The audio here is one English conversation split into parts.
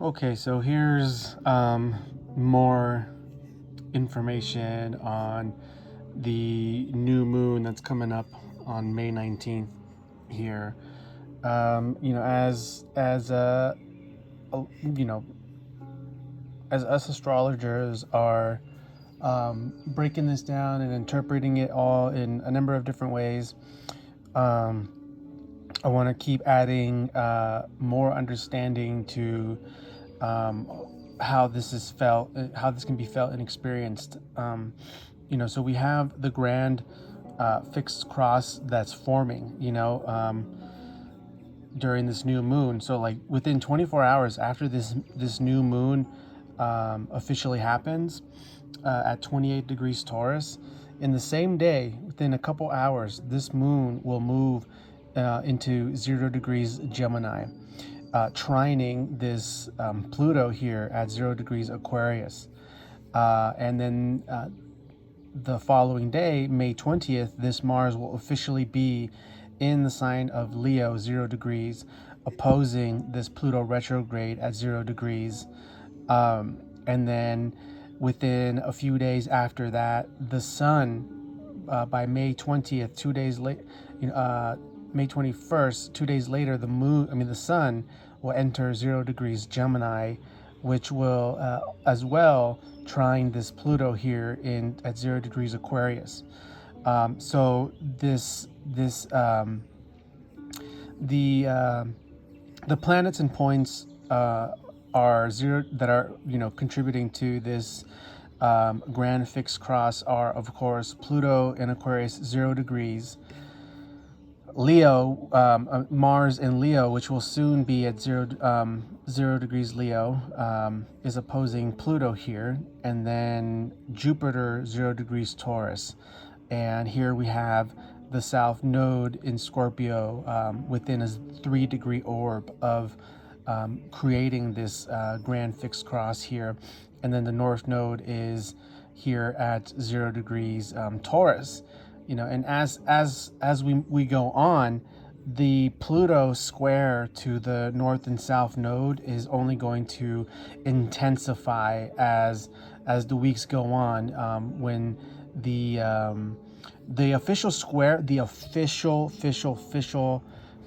Okay, so here's more information on the new moon that's coming up on May 19th here. You know, as us astrologers are breaking this down and interpreting it all in a number of different ways, um, I want to keep adding more understanding to um, how this is felt, how this can be felt and experienced. So we have the grand fixed cross that's forming, during this new moon. So like within 24 hours after this new moon officially happens at 28 degrees Taurus, in the same day, within a couple hours, this moon will move into 0 degrees Gemini, trining this Pluto here at 0 degrees Aquarius. And then the following day, May 20th, this Mars will officially be in the sign of Leo, 0 degrees, opposing this Pluto retrograde at 0 degrees. And then within a few days after that, the Sun, by May 20th, 2 days late, May 21st, 2 days later, the Sun will enter 0 degrees Gemini, which will as well trine this Pluto here in at 0 degrees Aquarius. So this the planets and points are zero that are contributing to this grand fixed cross are, of course, Pluto in Aquarius, 0 degrees. Leo, Mars in Leo, which will soon be at 0 degrees Leo, is opposing Pluto here, and then Jupiter, 0 degrees Taurus. And here we have the South Node in Scorpio within a 3 degree orb of creating this grand fixed cross here. And then the North Node is here at 0 degrees Taurus. And as we go on, the Pluto square to the North and South Node is only going to intensify as the weeks go on, when the official square, the official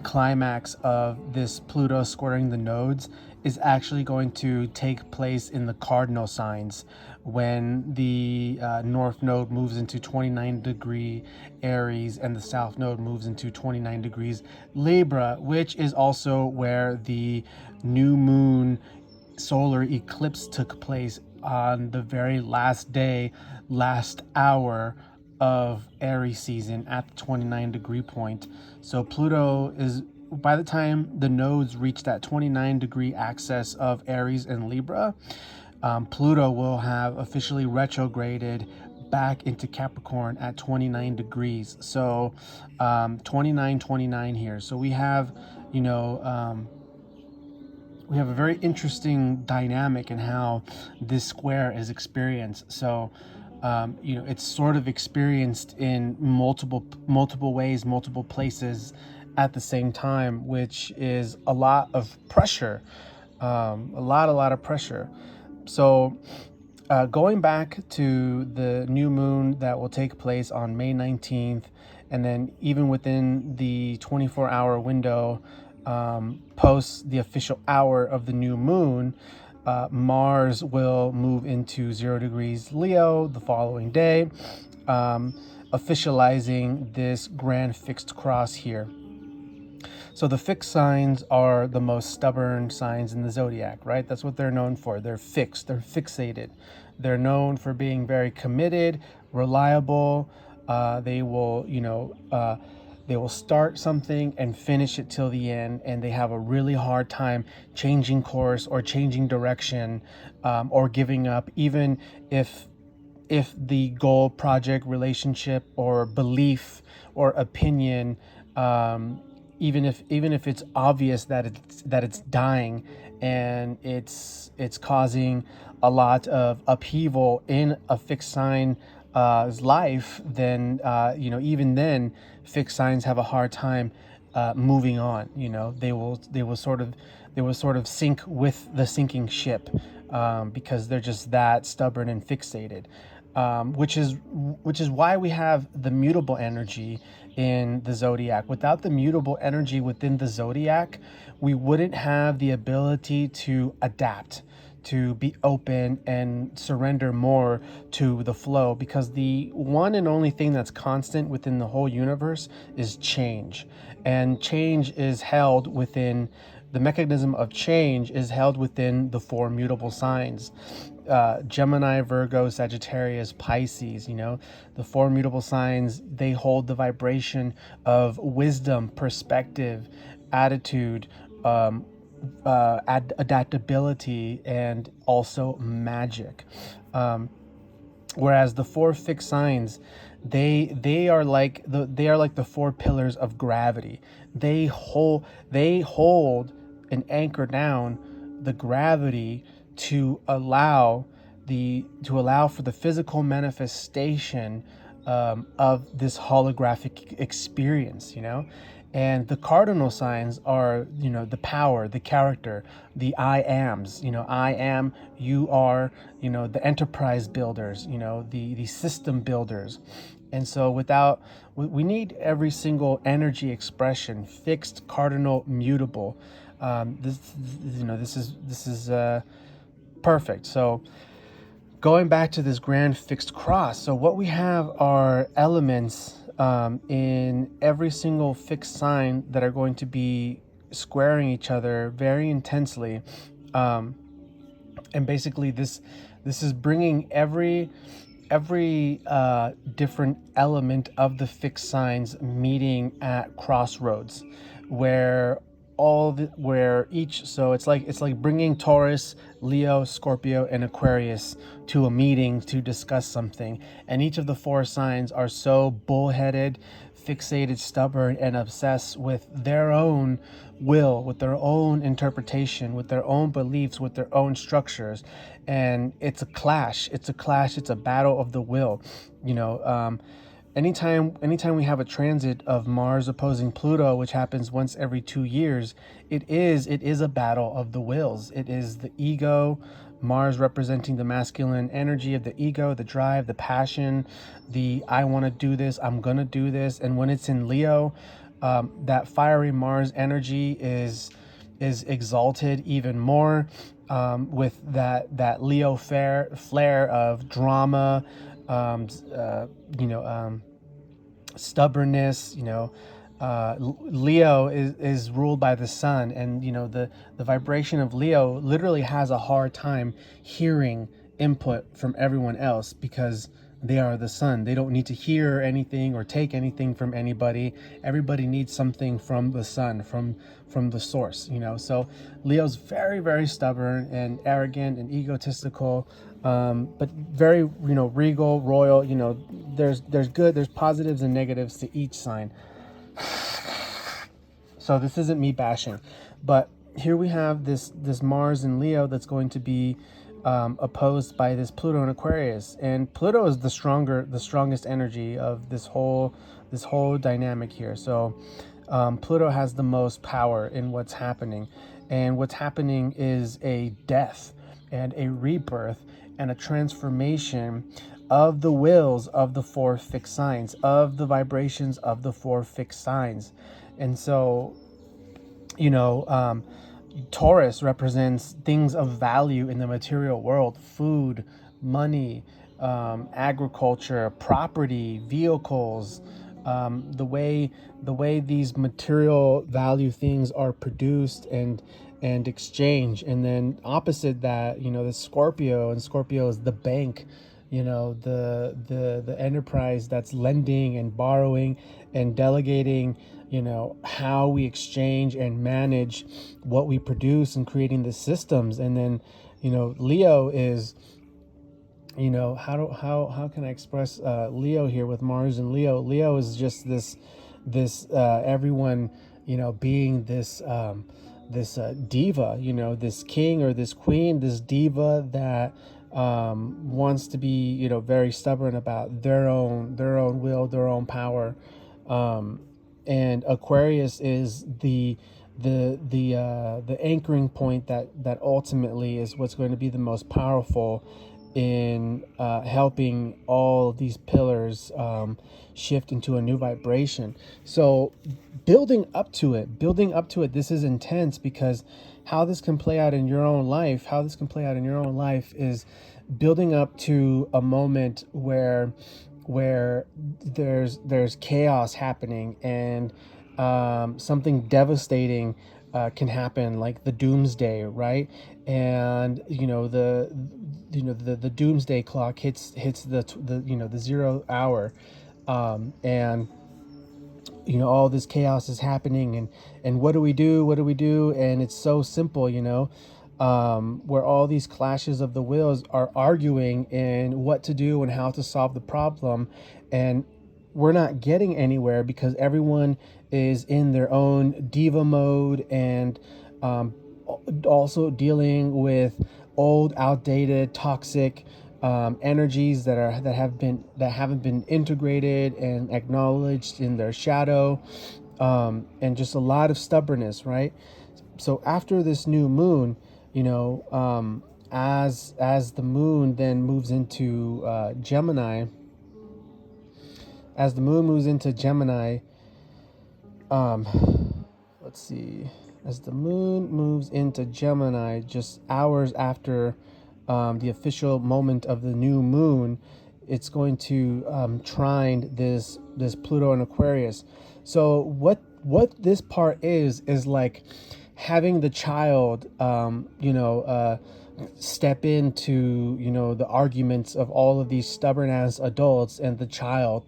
climax of this Pluto squaring the nodes is actually going to take place in the cardinal signs when the North Node moves into 29 degree Aries and the South Node moves into 29 degrees Libra, which is also where the new moon solar eclipse took place on the very last day, last hour of Aries season at the 29 degree point. So Pluto is, by the time the nodes reach that 29 degree axis of Aries and Libra, Pluto will have officially retrograded back into Capricorn at 29 degrees. So 29 here. So we have, we have a very interesting dynamic in how this square is experienced. So, it's sort of experienced in multiple ways, multiple places at the same time, which is a lot of pressure, a lot of pressure. So, going back to the new moon that will take place on May 19th, and then even within the 24-hour window post the official hour of the new moon, Mars will move into 0 degrees Leo the following day, officializing this grand fixed cross here. So the fixed signs are the most stubborn signs in the zodiac, right? That's what they're known for. They're fixed, they're fixated. They're known for being very committed, reliable. They will, they will start something and finish it till the end, and they have a really hard time changing course or changing direction, or giving up, even if the goal, project, relationship, or belief or opinion, even if it's obvious that it's dying and it's causing a lot of upheaval in a fixed sign life, then even then fixed signs have a hard time moving on. They will sort of they will sort of sink with the sinking ship, because they're just that stubborn and fixated. Which is why we have the mutable energy in the zodiac. Without the mutable energy within the zodiac, we wouldn't have the ability to adapt, to be open and surrender more to the flow, because the one and only thing that's constant within the whole universe is change. And change is held within the mechanism of change is held within the four mutable signs. Gemini, Virgo, Sagittarius, Pisces, the four mutable signs, they hold the vibration of wisdom, perspective, attitude, adaptability, and also magic. Whereas the four fixed signs, they are like the four pillars of gravity. They hold and anchor down the gravity to allow for the physical manifestation of this holographic experience, And the cardinal signs are, the power, the character, the I ams, I am, you are, the enterprise builders, the system builders. And so we need every single energy expression, fixed, cardinal, mutable. This is perfect. So going back to this grand fixed cross, so what we have are elements in every single fixed sign that are going to be squaring each other very intensely, and basically this is bringing every different element of the fixed signs meeting at crossroads, where so it's like bringing Taurus, Leo, Scorpio, and Aquarius to a meeting to discuss something, and each of the four signs are so bullheaded, fixated, stubborn, and obsessed with their own will, with their own interpretation, with their own beliefs, with their own structures, and it's a clash. It's a battle of the will. Anytime we have a transit of Mars opposing Pluto, which happens once every 2 years, it is a battle of the wills. It is the ego, Mars representing the masculine energy of the ego, the drive, the passion, the I want to do this, I'm gonna do this. And when it's in Leo, that fiery Mars energy is exalted even more, with that Leo flair of drama, stubbornness. Leo is ruled by the sun, and the vibration of Leo literally has a hard time hearing input from everyone else, because they are the sun. They don't need to hear anything or take anything from anybody. Everybody needs something from the sun, from the source. So Leo's very, very stubborn and arrogant and egotistical, but very, regal, royal. There's positives and negatives to each sign. So this isn't me bashing, but here we have this Mars in Leo that's going to be opposed by this Pluto in Aquarius, and Pluto is the strongest energy of this whole dynamic here. So Pluto has the most power in what's happening, and what's happening is a death and a rebirth and a transformation of the wills of the four fixed signs, of the vibrations of the four fixed signs. And so, Taurus represents things of value in the material world: food, money, agriculture, property, vehicles, the way these material value things are produced and exchanged. And then opposite that, the Scorpio, and Scorpio is the bank, the enterprise that's lending and borrowing and delegating, how we exchange and manage what we produce and creating the systems. And then, Leo is, how can I express Leo here with Mars and Leo? Leo is just this everyone, being this diva, this king or this queen, this diva that wants to be, very stubborn about their own will, their own power. And Aquarius is the the anchoring point that ultimately is what's going to be the most powerful in helping all of these pillars shift into a new vibration. So building up to it, this is intense, because how this can play out in your own life, is building up to a moment where there's chaos happening, and something devastating can happen, like the doomsday, right? And the doomsday clock hits the 0 hour, and all this chaos is happening, and what do we do? And it's so simple, where all these clashes of the wills are arguing in what to do and how to solve the problem, and we're not getting anywhere because everyone is in their own diva mode, and also dealing with old, outdated, toxic energies that haven't been integrated and acknowledged in their shadow, and just a lot of stubbornness, right? So after this new moon, as the moon then moves into Gemini, let's see, as the moon moves into Gemini, just hours after the official moment of the new moon, it's going to trine this Pluto in Aquarius. So what this part is like having the child, step into, the arguments of all of these stubborn ass adults, and the child,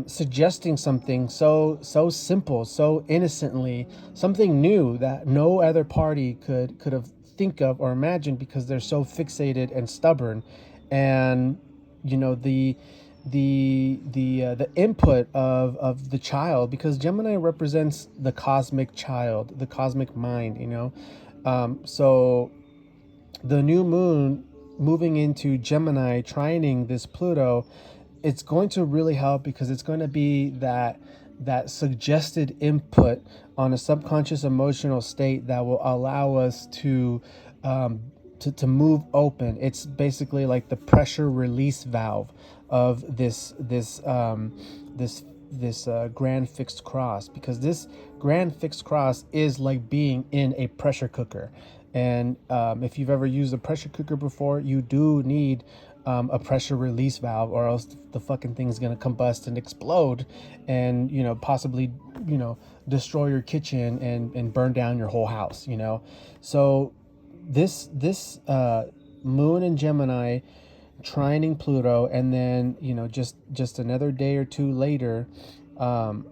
suggesting something so simple, so innocently, something new that no other party could have think of or imagine, because they're so fixated and stubborn. And the input of the child, because Gemini represents the cosmic child, the cosmic mind, so the new moon moving into Gemini, trining this Pluto, it's going to really help, because it's going to be that suggested input on a subconscious emotional state that will allow us to move open. It's basically like the pressure release valve of this grand fixed cross, because this grand fixed cross is like being in a pressure cooker. And if you've ever used a pressure cooker before, you do need a pressure release valve, or else the fucking thing's gonna combust and explode, and possibly destroy your kitchen and burn down your whole house. So this moon in Gemini trining Pluto, and then just another day or two later, the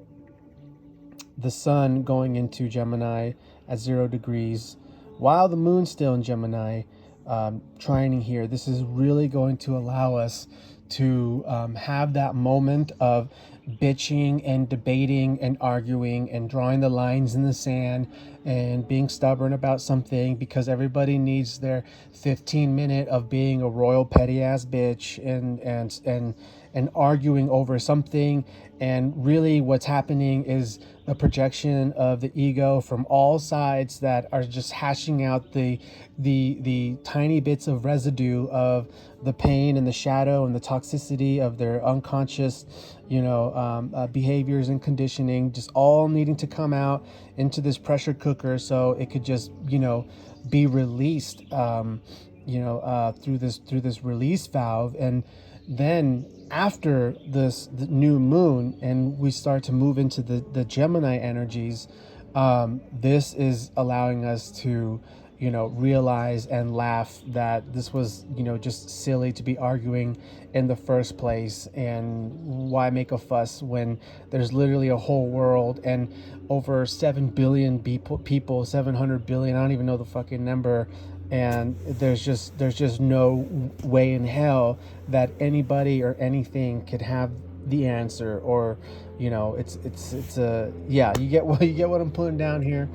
sun going into Gemini at 0 degrees, while the moon's still in Gemini, trining here. This is really going to allow us to have that moment of bitching and debating and arguing and drawing the lines in the sand and being stubborn about something, because everybody needs their 15-minute of being a royal petty ass bitch and arguing over something. And really what's happening is a projection of the ego from all sides that are just hashing out the tiny bits of residue of the pain and the shadow and the toxicity of their unconscious behaviors and conditioning, just all needing to come out into this pressure cooker, so it could just be released through this release valve. And then after the new moon, and we start to move into the Gemini energies, this is allowing us to realize and laugh that this was just silly to be arguing in the first place. And why make a fuss when there's literally a whole world and over 7 billion people, 700 billion, I don't even know the fucking number, and there's just no way in hell that anybody or anything could have the answer, or it's yeah, you get what I'm putting down here.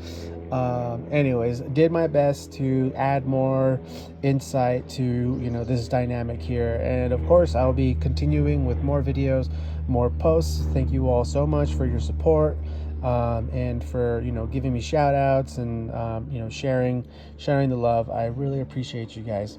Anyways, did my best to add more insight to this dynamic here, and of course I'll be continuing with more videos, more posts. Thank you all so much for your support. and for giving me shout outs and sharing the love. I really appreciate you guys.